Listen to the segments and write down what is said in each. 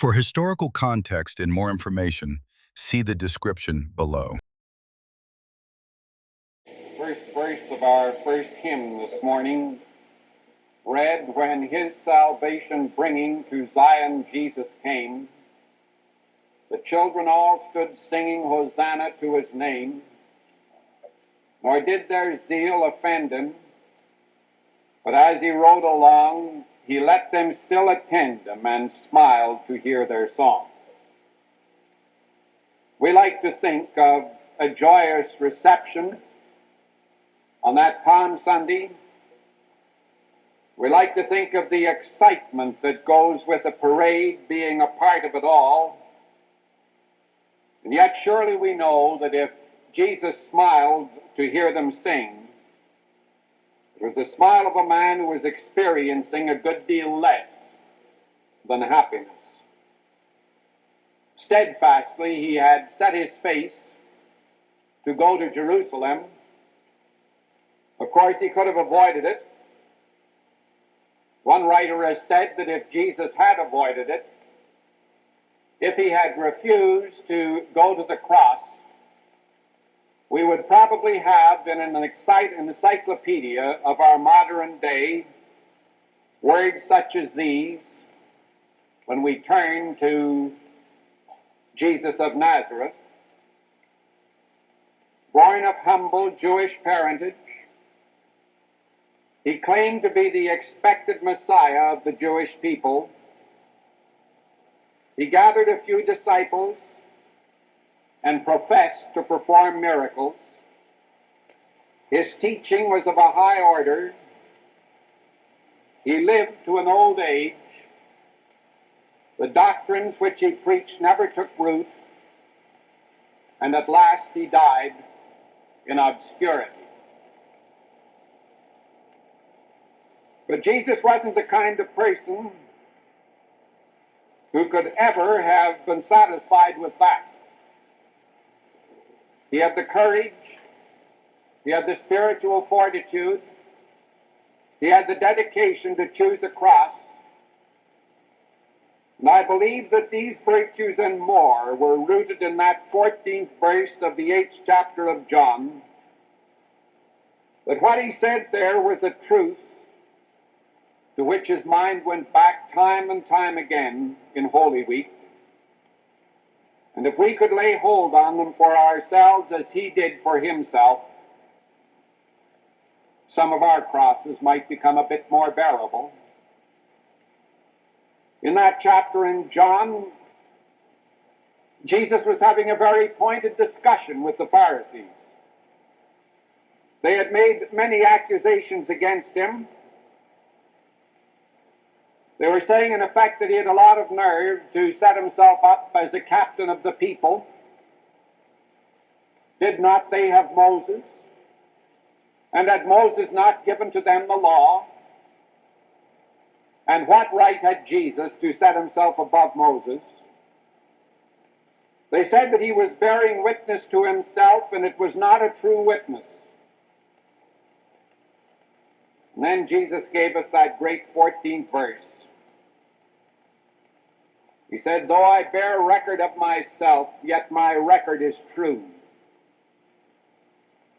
For historical context and more information, see the description below. First verse of our first hymn this morning read, "When his salvation bringing to Zion Jesus came, the children all stood singing Hosanna to his name, nor did their zeal offend him, but as he rode along, he let them still attend him and smiled to hear their song." We like to think of a joyous reception on that Palm Sunday. We like to think of the excitement that goes with a parade being a part of it all. And yet surely we know that if Jesus smiled to hear them sing, it was the smile of a man who was experiencing a good deal less than happiness. Steadfastly he had set his face to go to Jerusalem. Of course, he could have avoided it. One writer has said that if Jesus had avoided it, if he had refused to go to the cross, we would probably have in an encyclopedia of our modern day words such as these when we turn to Jesus of Nazareth, born of humble Jewish parentage. He claimed to be the expected Messiah of the Jewish people. He gathered a few disciples and professed to perform miracles. His teaching was of a high order. He lived to an old age. The doctrines which he preached never took root, and at last he died in obscurity. But Jesus wasn't the kind of person who could ever have been satisfied with that. He had the courage, he had the spiritual fortitude, he had the dedication to choose a cross. And I believe that these virtues and more were rooted in that 14th verse of the 8th chapter of John, that what he said there was a truth to which his mind went back time and time again in Holy Week. And if we could lay hold on them for ourselves as he did for himself, some of our crosses might become a bit more bearable. In that chapter in John, Jesus was having a very pointed discussion with the Pharisees. They had made many accusations against him. They were saying, in effect, that he had a lot of nerve to set himself up as a captain of the people. Did not they have Moses? And had Moses not given to them the law? And what right had Jesus to set himself above Moses? They said that he was bearing witness to himself, and it was not a true witness. And then Jesus gave us that great 14th verse. He said, "Though I bear record of myself, yet my record is true.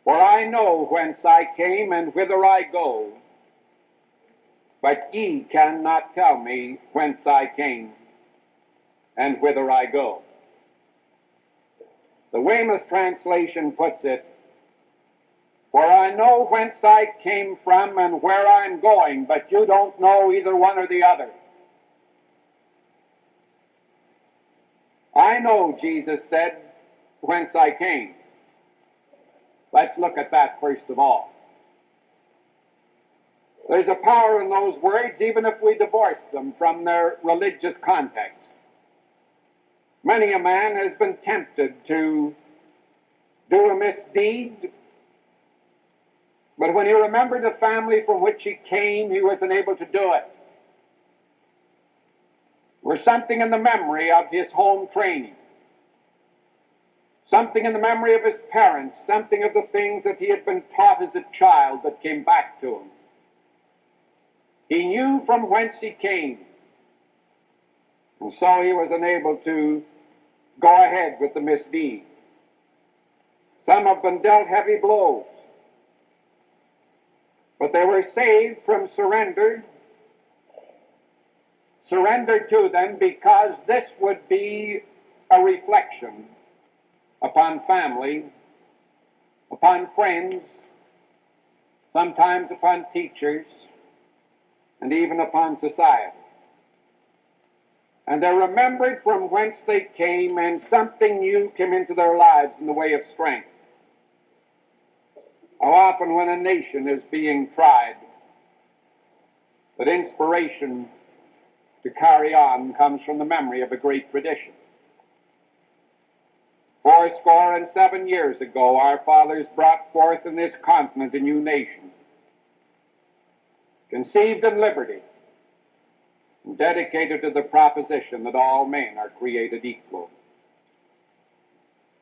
For I know whence I came and whither I go, but ye cannot tell me whence I came and whither I go." The Weymouth translation puts it, "For I know whence I came from and where I'm going, but you don't know either one or the other." I know, Jesus said, whence I came. Let's look at that first of all. There's a power in those words, even if we divorce them from their religious context. Many a man has been tempted to do a misdeed, but when he remembered the family from which he came, he wasn't able to do it. Or something in the memory of his home training, something in the memory of his parents, something of the things that he had been taught as a child that came back to him. He knew from whence he came. And so he was unable to go ahead with the misdeed. Some have been dealt heavy blows, but they were saved from surrendered to them, because this would be a reflection upon family, upon friends, sometimes upon teachers, and even upon society. And they're remembered from whence they came, and something new came into their lives in the way of strength. How often when a nation is being tried, that inspiration to carry on comes from the memory of a great tradition. 77 years ago, our fathers brought forth in this continent a new nation, conceived in liberty, and dedicated to the proposition that all men are created equal.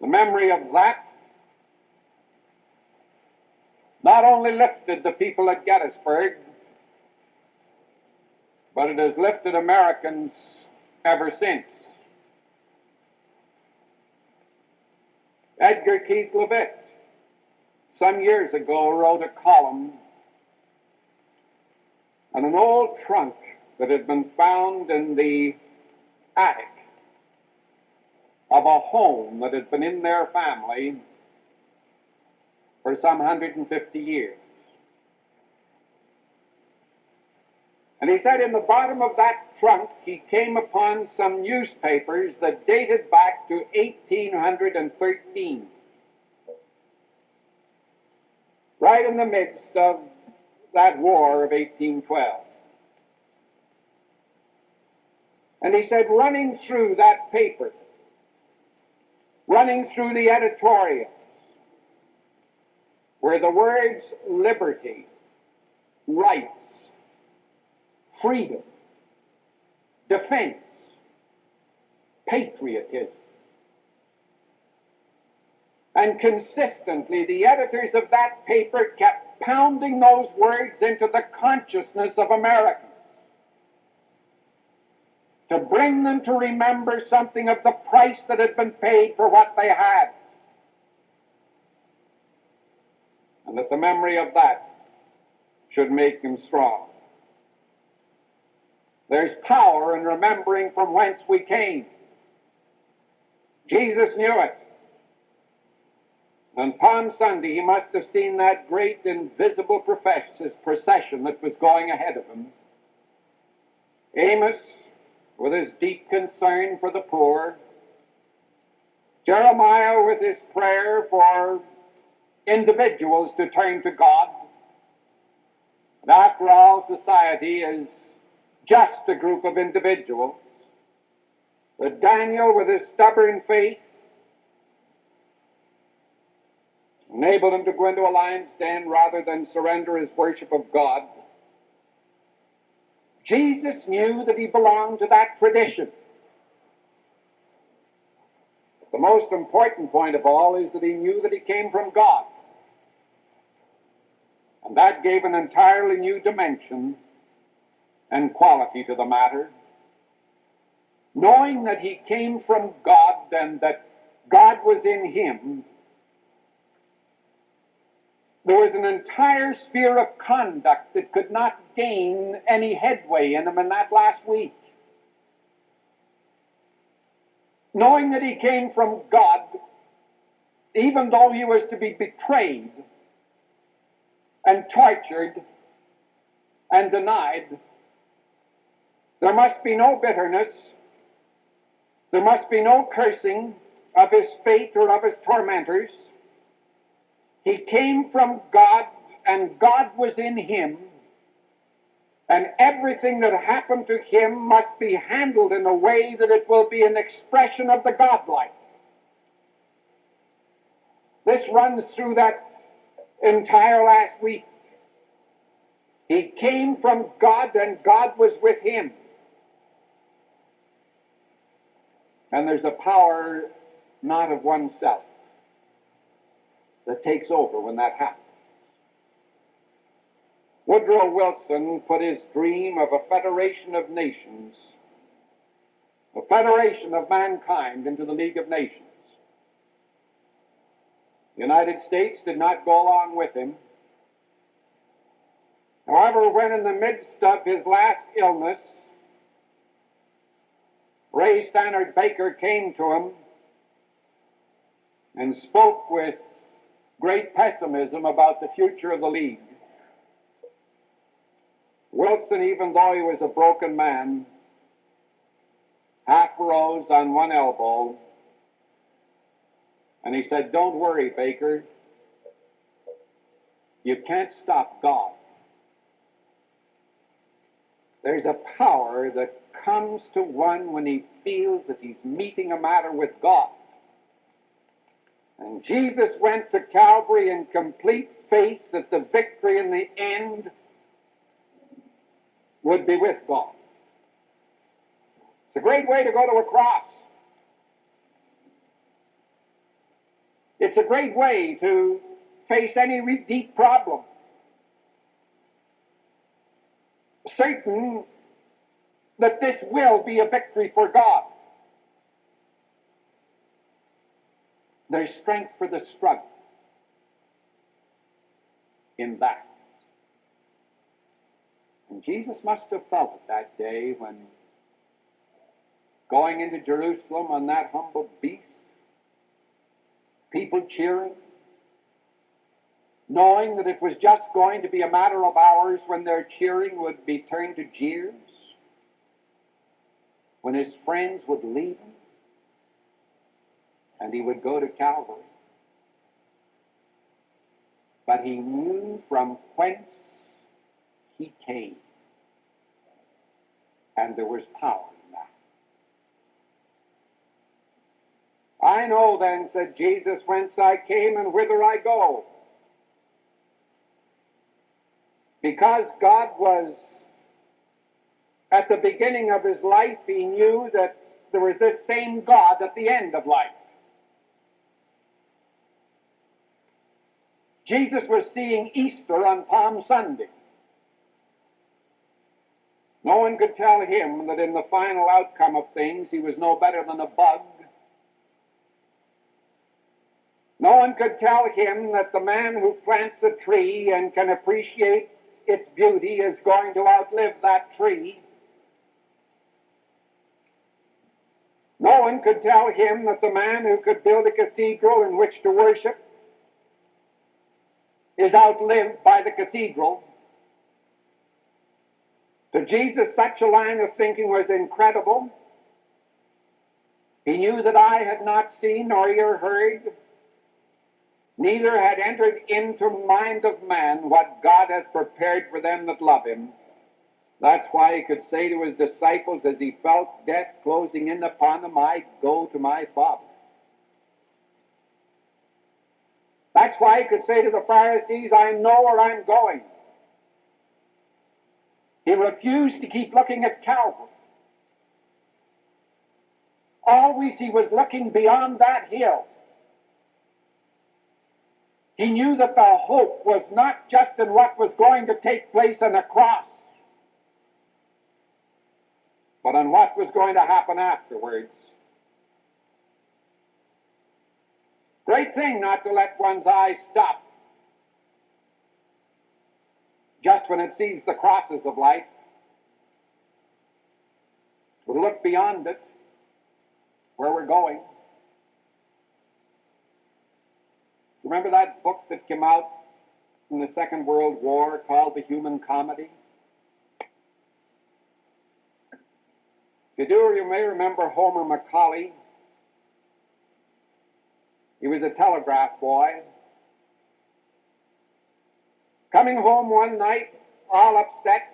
The memory of that not only lifted the people at Gettysburg, but it has lifted Americans ever since. Edgar Keith Levitt, some years ago, wrote a column on an old trunk that had been found in the attic of a home that had been in their family for some 150 years. And he said in the bottom of that trunk he came upon some newspapers that dated back to 1813, right in the midst of that war of 1812. And he said, running through that paper, running through the editorials, were the words liberty, rights, freedom, defense, patriotism. And consistently, the editors of that paper kept pounding those words into the consciousness of Americans, to bring them to remember something of the price that had been paid for what they had. And that the memory of that should make them strong. There's power in remembering from whence we came. Jesus knew it. On Palm Sunday, he must have seen that great invisible procession that was going ahead of him. Amos, with his deep concern for the poor. Jeremiah, with his prayer for individuals to turn to God. And after all, society is just a group of individuals. But Daniel, with his stubborn faith, enabled him to go into a lion's den rather than surrender his worship of God. Jesus knew that he belonged to that tradition. The most important point of all is that he knew that he came from God. And that gave an entirely new dimension and quality to the matter. Knowing that he came from God and that God was in him, there was an entire sphere of conduct that could not gain any headway in him in that last week. Knowing that he came from God, even though he was to be betrayed and tortured and denied, there must be no bitterness, there must be no cursing of his fate or of his tormentors. He came from God, and God was in him, and everything that happened to him must be handled in a way that it will be an expression of the Godlike. This runs through that entire last week. He came from God, and God was with him. And there's a power not of oneself that takes over when that happens. Woodrow Wilson put his dream of a federation of nations the federation of mankind into the League of Nations. The United States did not go along with him. However, when in the midst of his last illness, Ray Stannard Baker came to him and spoke with great pessimism about the future of the League, Wilson, even though he was a broken man, half rose on one elbow, and he said, "Don't worry, Baker. You can't stop God. There's a power that comes to one when he feels that he's meeting a matter with God." And Jesus went to Calvary in complete faith that the victory in the end would be with God. It's a great way to go to a cross. It's a great way to face any deep problem. Certain that this will be a victory for God. There's strength for the struggle in that. And Jesus must have felt it that day when going into Jerusalem on that humble beast, people cheering, knowing that it was just going to be a matter of hours when their cheering would be turned to jeers, when his friends would leave him, and he would go to Calvary. But he knew from whence he came, and there was power in that. "I know then," said Jesus, "whence I came and whither I go." Because God was at the beginning of his life, he knew that there was this same God at the end of life. Jesus was seeing Easter on Palm Sunday. No one could tell him that in the final outcome of things he was no better than a bug. No one could tell him that the man who plants a tree and can appreciate its beauty is going to outlive that tree. No one could tell him that the man who could build a cathedral in which to worship is outlived by the cathedral. To Jesus, such a line of thinking was incredible. He knew that eye had not seen nor ear heard, neither had entered into mind of man what God hath prepared for them that love him. That's why he could say to his disciples as he felt death closing in upon him, "I go to my Father." That's why he could say to the Pharisees, "I know where I'm going." He refused to keep looking at Calvary. Always he was looking beyond that hill. He knew that the hope was not just in what was going to take place on the cross, but on what was going to happen afterwards. Great thing not to let one's eyes stop just when it sees the crosses of life, but look beyond it, where we're going. Remember that book that came out in the Second World War called The Human Comedy? If you do, you may remember Homer Macaulay. He was a telegraph boy. Coming home one night, all upset,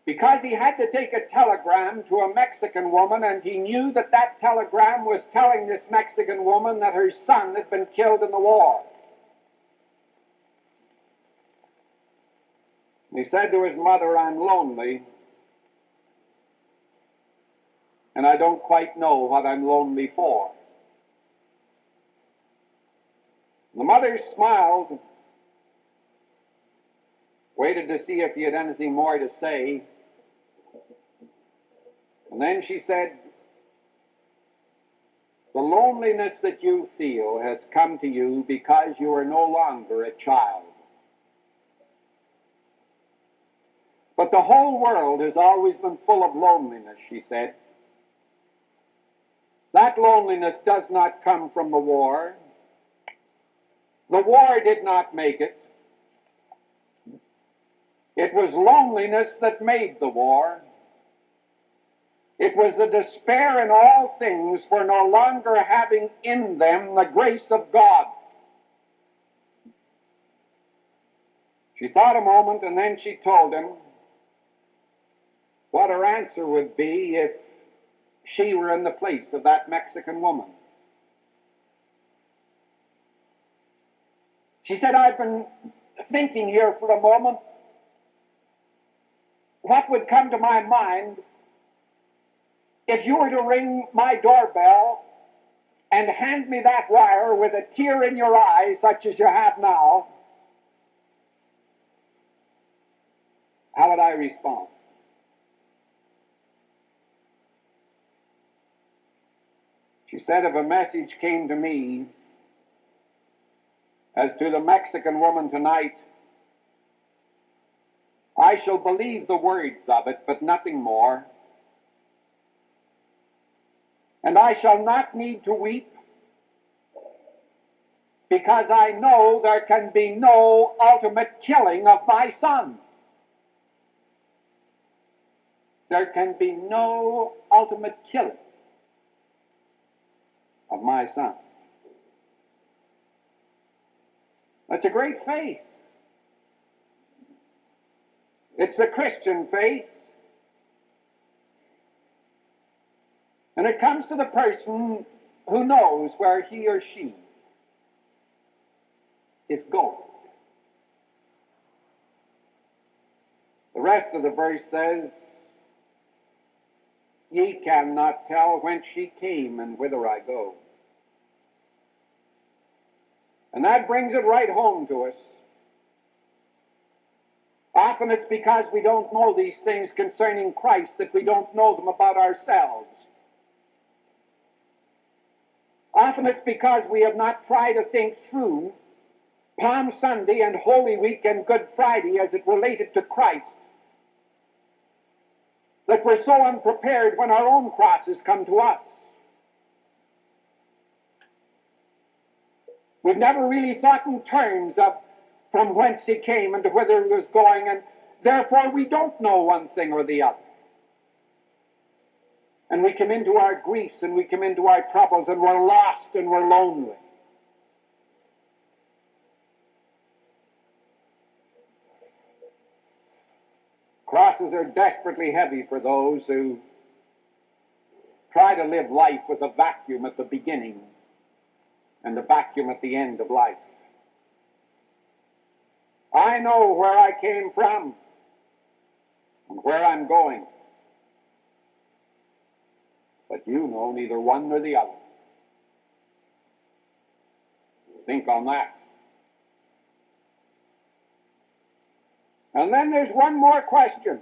because he had to take a telegram to a Mexican woman, and he knew that that telegram was telling this Mexican woman that her son had been killed in the war. And he said to his mother, "I'm lonely, and I don't quite know what I'm lonely for." The mother smiled, waited to see if he had anything more to say. And then she said, the loneliness that you feel has come to you because you are no longer a child. But the whole world has always been full of loneliness, she said. That loneliness does not come from the war. The war did not make it. It was loneliness that made the war. It was the despair in all things for no longer having in them the grace of God. She thought a moment, and then she told him what her answer would be if she were in the place of that Mexican woman. She said, I've been thinking here for a moment what would come to my mind if you were to ring my doorbell and hand me that wire with a tear in your eye such as you have now. How would I respond? She said, if a message came to me as to the Mexican woman tonight, I shall believe the words of it, but nothing more. And I shall not need to weep, because I know there can be no ultimate killing of my son. There can be no ultimate killing of my son. That's a great faith. It's the Christian faith. And it comes to the person who knows where he or she is going. The rest of the verse says, ye cannot tell whence she came and whither I go. And that brings it right home to us. Often it's because we don't know these things concerning Christ that we don't know them about ourselves. Often it's because we have not tried to think through Palm Sunday and Holy Week and Good Friday as it related to Christ, that we're so unprepared when our own crosses come to us. We've never really thought in terms of from whence he came and to whither he was going, and therefore we don't know one thing or the other. And we come into our griefs and we come into our troubles and we're lost and we're lonely. Crosses are desperately heavy for those who try to live life with a vacuum at the beginning and a vacuum at the end of life. I know where I came from and where I'm going, but you know neither one nor the other. Think on that. And then there's one more question.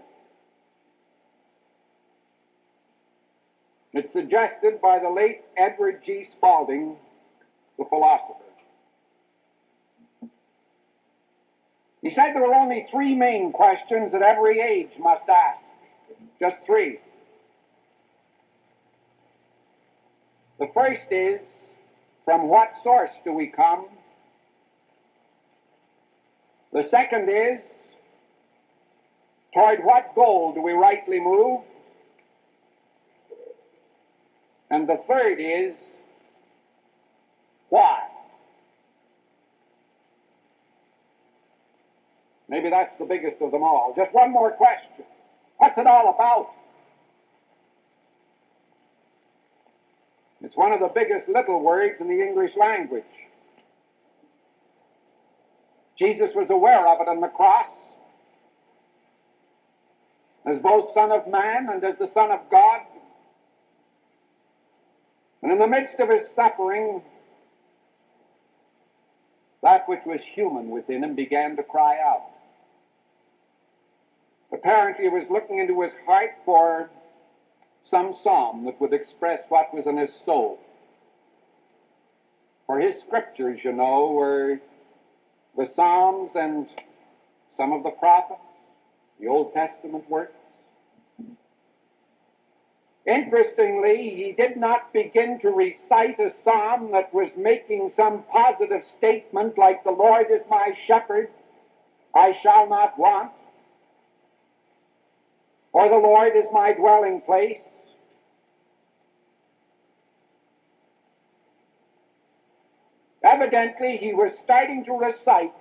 It's suggested by the late Edward G. Spalding, the philosopher. He said there were only three main questions that every age must ask. Just three. The first is, from what source do we come? The second is, toward what goal do we rightly move? And the third is, why? Maybe that's the biggest of them all. Just one more question. What's it all about? It's one of the biggest little words in the English language. Jesus was aware of it on the cross, as both Son of Man and as the Son of God. And in the midst of his suffering, that which was human within him began to cry out. Apparently he was looking into his heart for some psalm that would express what was in his soul. For his scriptures, you know, were the Psalms and some of the prophets, the Old Testament works. Interestingly, he did not begin to recite a psalm that was making some positive statement like, "The Lord is my shepherd, I shall not want," or "The Lord is my dwelling place." Evidently, he was starting to recite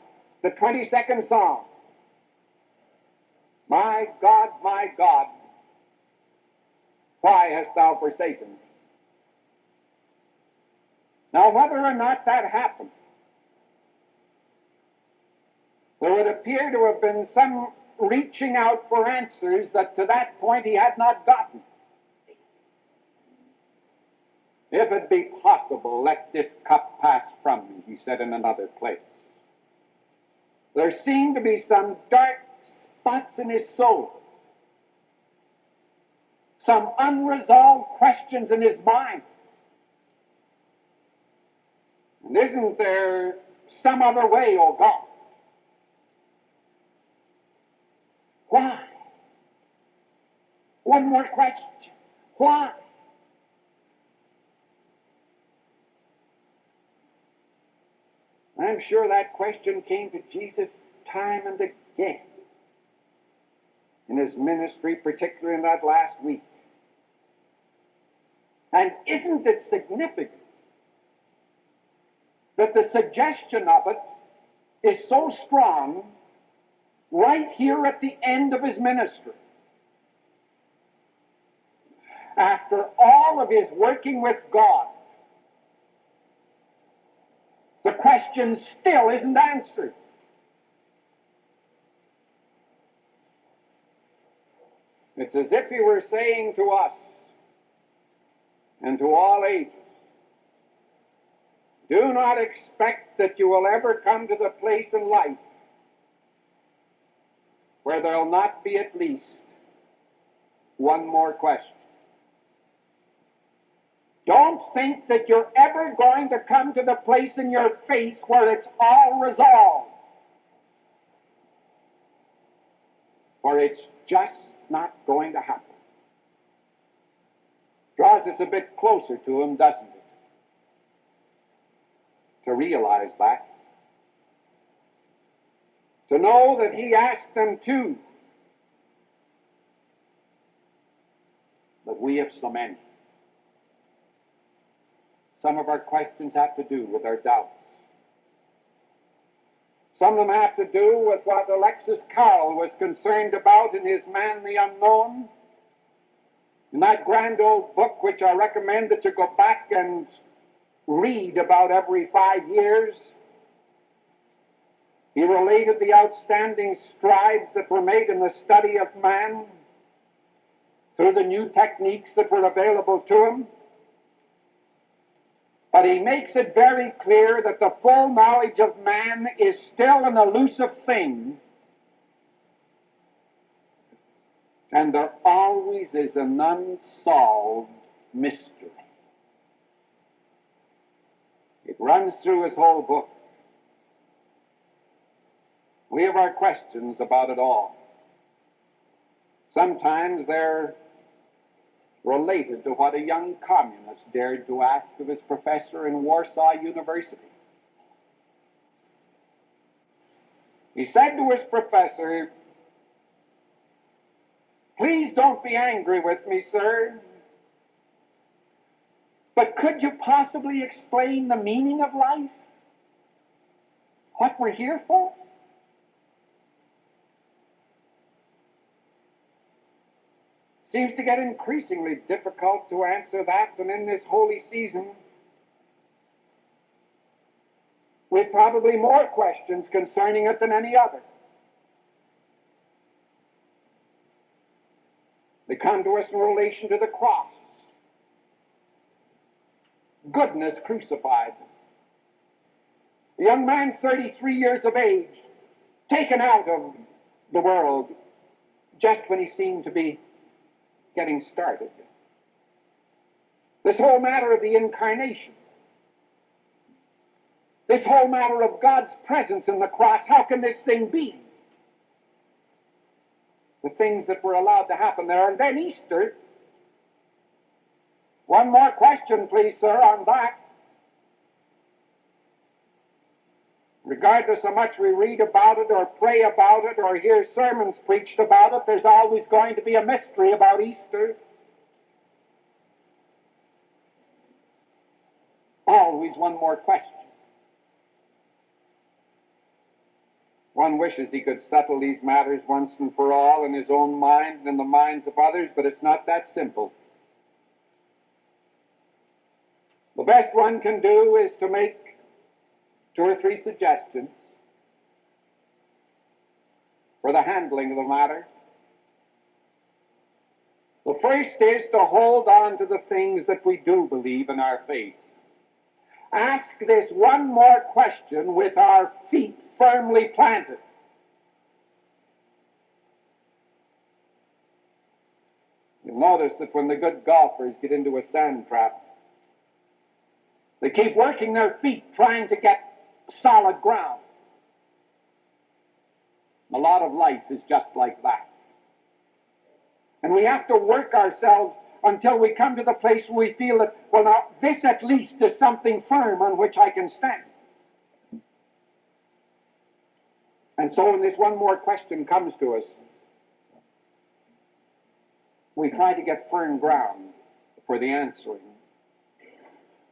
the 22nd Psalm. My God, why hast thou forsaken me?" Now, whether or not that happened, there would appear to have been some reaching out for answers that to that point he had not gotten. "If it be possible, let this cup pass from me," he said in another place. There seemed to be some dark spots in his soul, some unresolved questions in his mind. And isn't there some other way, O God? Why? One more question. Why? I'm sure that question came to Jesus time and again in his ministry, particularly in that last week. And isn't it significant that the suggestion of it is so strong right here at the end of his ministry? After all of his working with God, the question still isn't answered. It's as if he were saying to us and to all ages, do not expect that you will ever come to the place in life where there will not be at least one more question. Don't think that you're ever going to come to the place in your faith where it's all resolved. For it's just not going to happen. Draws us a bit closer to him, doesn't it? To realize that. To know that he asked them too. But we have so many. Some of our questions have to do with our doubts. Some of them have to do with what Alexis Carrel was concerned about in his Man the Unknown, in that grand old book which I recommend that you go back and read about every 5 years. He related the outstanding strides that were made in the study of man through the new techniques that were available to him. But he makes it very clear that the full knowledge of man is still an elusive thing, and there always is an unsolved mystery. It runs through his whole book. We have our questions about it all. Sometimes they're related to what a young communist dared to ask of his professor in Warsaw University. He said to his professor, "Please don't be angry with me, sir, but could you possibly explain the meaning of life? What we're here for?" Seems to get increasingly difficult to answer that, and in this holy season, we've probably more questions concerning it than any other. They come to us in relation to the cross. Goodness crucified. A young man, 33 years of age, taken out of the world just when he seemed to be getting started. This whole matter of the incarnation, this whole matter of God's presence in the cross, how can this thing be? The things that were allowed to happen there. And then Easter. One more question, please, sir, on that. Regardless how much we read about it or pray about it or hear sermons preached about it, there's always going to be a mystery about Easter. Always one more question. One wishes he could settle these matters once and for all in his own mind and in the minds of others, but it's not that simple. The best one can do is to make 2 or 3 suggestions for the handling of the matter. The first is to hold on to the things that we do believe in our faith. Ask this one more question with our feet firmly planted. You'll notice that when the good golfers get into a sand trap, they keep working their feet trying to get solid ground. A lot of life is just like that. And we have to work ourselves until we come to the place where we feel that, well, now, this at least is something firm on which I can stand. And so when this one more question comes to us, we try to get firm ground for the answering.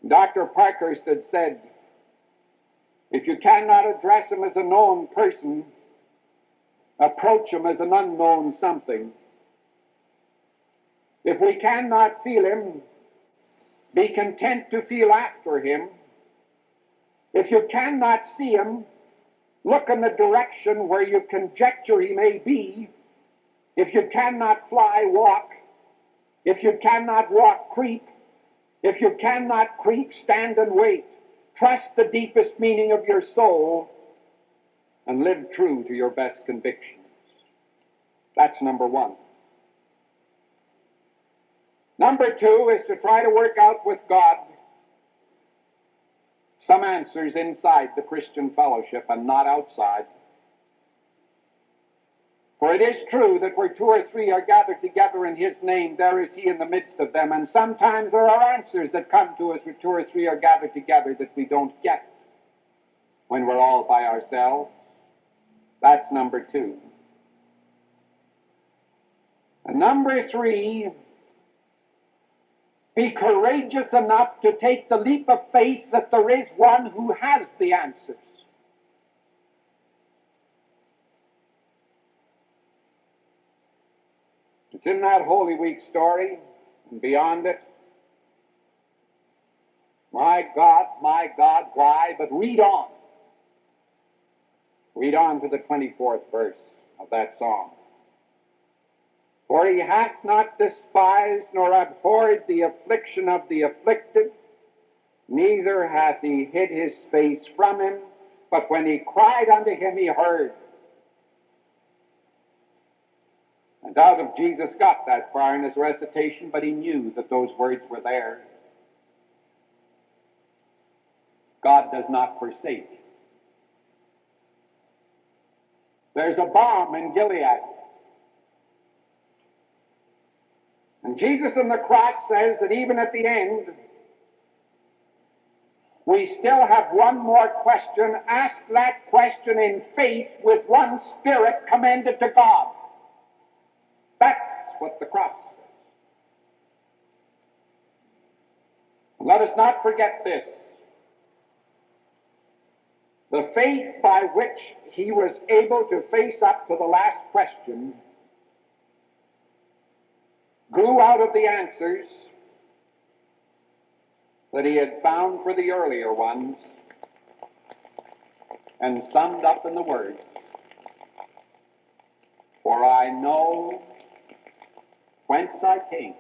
Dr. Parkhurst had said, if you cannot address him as a known person, approach him as an unknown something. If we cannot feel him, be content to feel after him. If you cannot see him, look in the direction where you conjecture he may be. If you cannot fly, walk. If you cannot walk, creep. If you cannot creep, stand and wait. Trust the deepest meaning of your soul and live true to your best convictions. That's number one. Number two is to try to work out with God some answers inside the Christian fellowship and not outside. For it is true that where 2 or 3 are gathered together in his name, there is he in the midst of them. And sometimes there are answers that come to us where 2 or 3 are gathered together that we don't get when we're all by ourselves. That's number 2. And number 3, be courageous enough to take the leap of faith that there is one who has the answers. It's in that Holy Week story and beyond it. My God, why? But read on. Read on to the 24th verse of that song. For he hath not despised nor abhorred the affliction of the afflicted, neither hath he hid his face from him, but when he cried unto him, he heard. And out of Jesus got that far in his recitation, but he knew that those words were there. God does not forsake. There's a balm in Gilead. And Jesus on the cross says that even at the end, we still have one more question. Ask that question in faith with one spirit commended to God. That's what the cross says. Let us not forget this. The faith by which he was able to face up to the last question grew out of the answers that he had found for the earlier ones and summed up in the words, for I know whence I came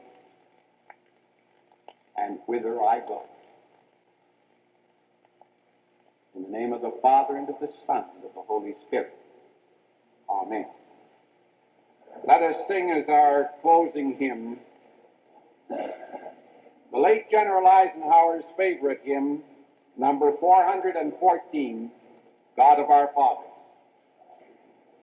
and whither I go. In the name of the Father, and of the Son, and of the Holy Spirit. Amen. Let us sing as our closing hymn, The The late General Eisenhower's favorite hymn, number 414, God of our Fathers.